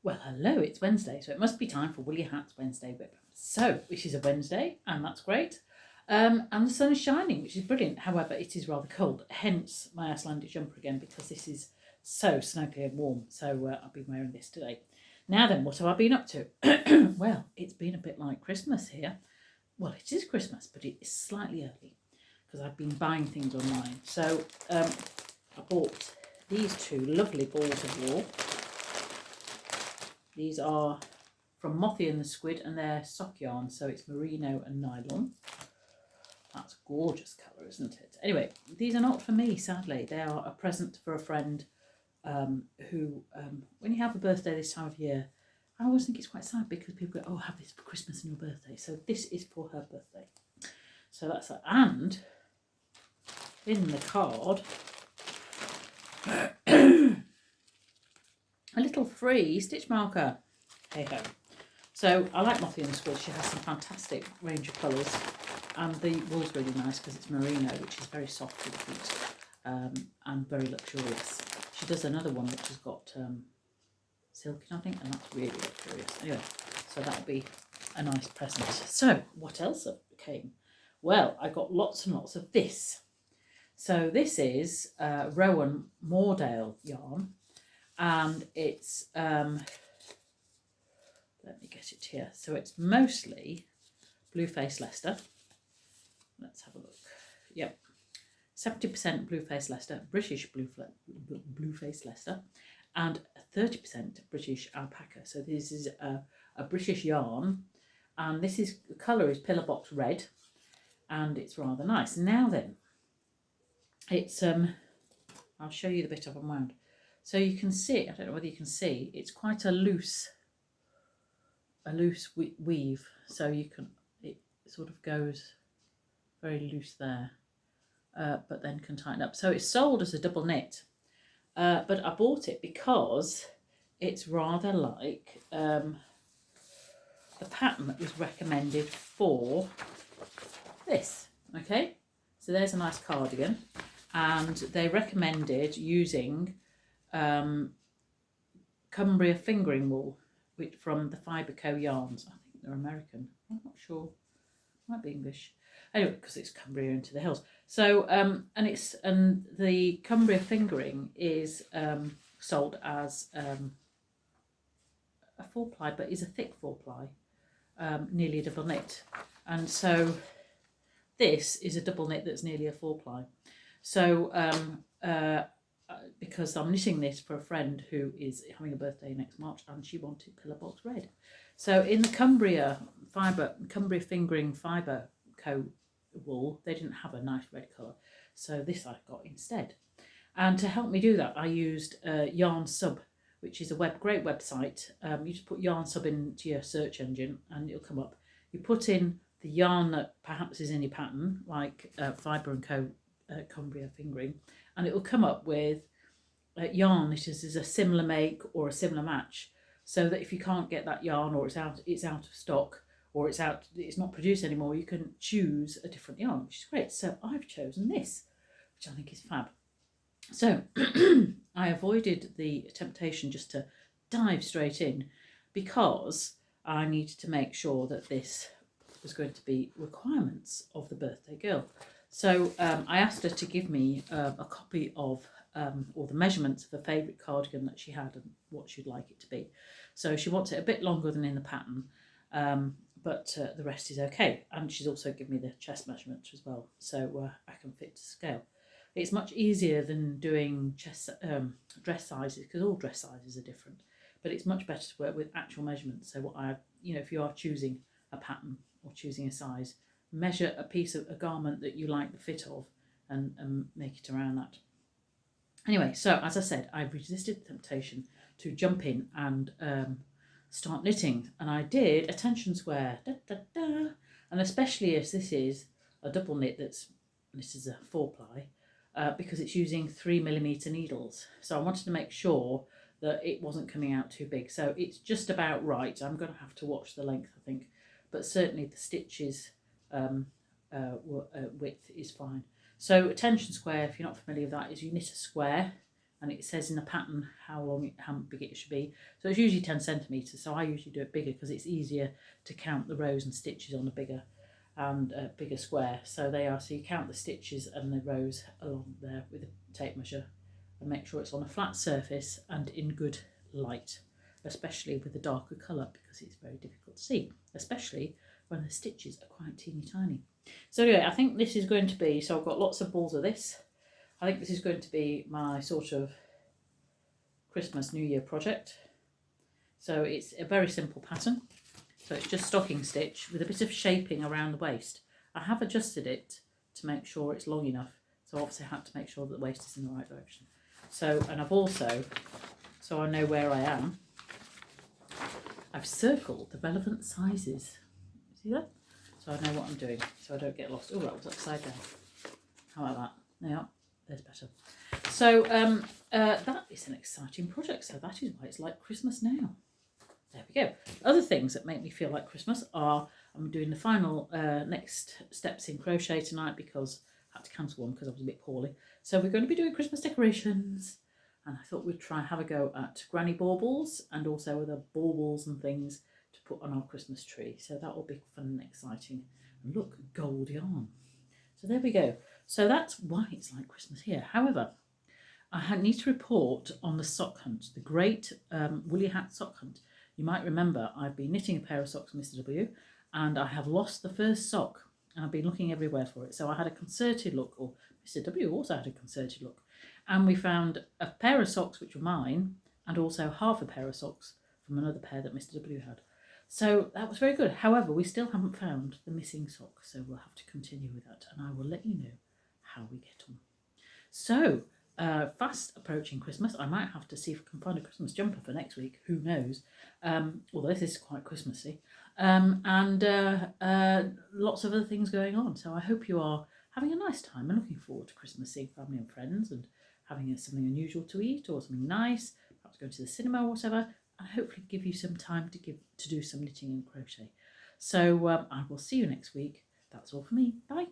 Well, hello, it's Wednesday, so it must be time for Woolly Hats Wednesday whip. So, which is a Wednesday, and that's great. And the sun is shining, which is brilliant. However, it is rather cold, hence my Icelandic jumper again, because this is so snuggly and warm. So I've been wearing this today. Now then, what have I been up to? Well, it's been a bit like Christmas here. Well, it is Christmas, but it is slightly early because I've been buying things online. So I bought these two lovely balls of wool. These are from Mothy and the Squid, and they're sock yarn, so it's merino and nylon. That's a gorgeous colour, isn't it? Anyway, these are not for me, sadly. They are a present for a friend who, when you have a birthday this time of year, I always think it's quite sad because people go, oh, have this for Christmas and your birthday. So this is for her birthday. So that's that. And in the card, a little free stitch marker. Hey ho. So I like Mothy and the Squid. She has some fantastic range of colours, and the wool's really nice because it's merino, which is very soft to the feet and very luxurious. She does another one which has got silk in, I think, and that's really luxurious. Anyway, so that'll be a nice present. So what else came? Well, I got lots and lots of this. So this is Rowan Moordale yarn. And it's, let me get it here. So it's mostly Blue Face Leicester. Let's have a look. Yep. 70% Blue Face Leicester, British Blue Face Leicester, and 30% British Alpaca. So this is a British yarn. And this is, the colour is Pillar Box Red. And it's rather nice. Now then, it's, I'll show you the bit I've unwound. So you can see, I don't know whether you can see, it's quite a loose weave. So you can, it sort of goes very loose there, but then can tighten up. So it's sold as a double knit, but I bought it because it's rather like the pattern that was recommended for this. Okay, so there's a nice cardigan, and they recommended using Cumbria fingering wool, which from the Fibre Co yarns. I think they're American. I'm not sure. Might be English. Anyway, because it's Cumbria into the hills. So and the Cumbria fingering is sold as a 4-ply, but is a thick 4-ply, nearly a double knit. And so this is a double knit that's nearly a 4-ply. So because I'm knitting this for a friend who is having a birthday next March, and she wanted Pillar Box Red. So in the Cumbria fingering fibre co wool, they didn't have a nice red colour, so this I got instead. And to help me do that, I used Yarn Sub, which is a great website. You just put Yarn Sub into your search engine and it'll come up. You put in the yarn that perhaps is in your pattern, like Fibre & Co Cumbria fingering, and it will come up with yarn that is a similar make or a similar match, so that if you can't get that yarn, or it's out of stock, or it's not produced anymore, you can choose a different yarn, which is great. So I've chosen this, which I think is fab. So I avoided the temptation just to dive straight in, because I needed to make sure that this was going to be requirements of the birthday girl. So I asked her to give me a copy of or the measurements of a favourite cardigan that she had and what she'd like it to be. So she wants it a bit longer than in the pattern, but the rest is okay. And she's also given me the chest measurements as well, so I can fit to scale. It's much easier than doing dress sizes, because all dress sizes are different, but it's much better to work with actual measurements. So what if you are choosing a pattern or choosing a size, measure a piece of a garment that you like the fit of and make it around that. Anyway, so as I said, I resisted the temptation to jump in and start knitting, and I did a tension square, and especially as this is a double knit, this is a 4-ply, because it's using 3mm needles. So I wanted to make sure that it wasn't coming out too big. So it's just about right. I'm going to have to watch the length, I think, but certainly the stitches width is fine. So a tension square, if you're not familiar with that, is you knit a square and it says in the pattern how big it should be. So it's usually 10 centimetres, so I usually do it bigger because it's easier to count the rows and stitches on a bigger square. So you count the stitches and the rows along there with a tape measure and make sure it's on a flat surface and in good light, especially with a darker colour, because it's very difficult to see, especially when the stitches are quite teeny tiny. So anyway, I think this is going to be, so I've got lots of balls of this. I think this is going to be my sort of Christmas New Year project. So it's a very simple pattern. So it's just stocking stitch with a bit of shaping around the waist. I have adjusted it to make sure it's long enough. So obviously I had to make sure that the waist is in the right direction. So, and I've also, so I know where I am, I've circled the relevant sizes. See that? So I know what I'm doing, so I don't get lost. Oh, that was upside down. How about that? Yeah, there's better. So that is an exciting project. So that is why it's like Christmas now. There we go. Other things that make me feel like Christmas are, I'm doing the final next steps in crochet tonight because I had to cancel one because I was a bit poorly. So we're going to be doing Christmas decorations. And I thought we'd try and have a go at granny baubles and also other baubles and things to put on our Christmas tree. So that will be fun and exciting. And look, gold yarn. So there we go. So that's why it's like Christmas here. However, I need to report on the sock hunt, the great woolly hat sock hunt. You might remember I've been knitting a pair of socks for Mr. W and I have lost the first sock. And I've been looking everywhere for it. So I had a concerted look, or Mr. W also had a concerted look. And we found a pair of socks which were mine and also half a pair of socks from another pair that Mr. W had. So that was very good. However, we still haven't found the missing sock, so we'll have to continue with that and I will let you know how we get on. So, fast approaching Christmas. I might have to see if I can find a Christmas jumper for next week. Who knows? Although this is quite Christmassy. And lots of other things going on. So I hope you are having a nice time and looking forward to Christmas, seeing family and friends and having something unusual to eat or something nice, perhaps going to the cinema or whatever, and hopefully give you some time to do some knitting and crochet. So I will see you next week. That's all for me. Bye.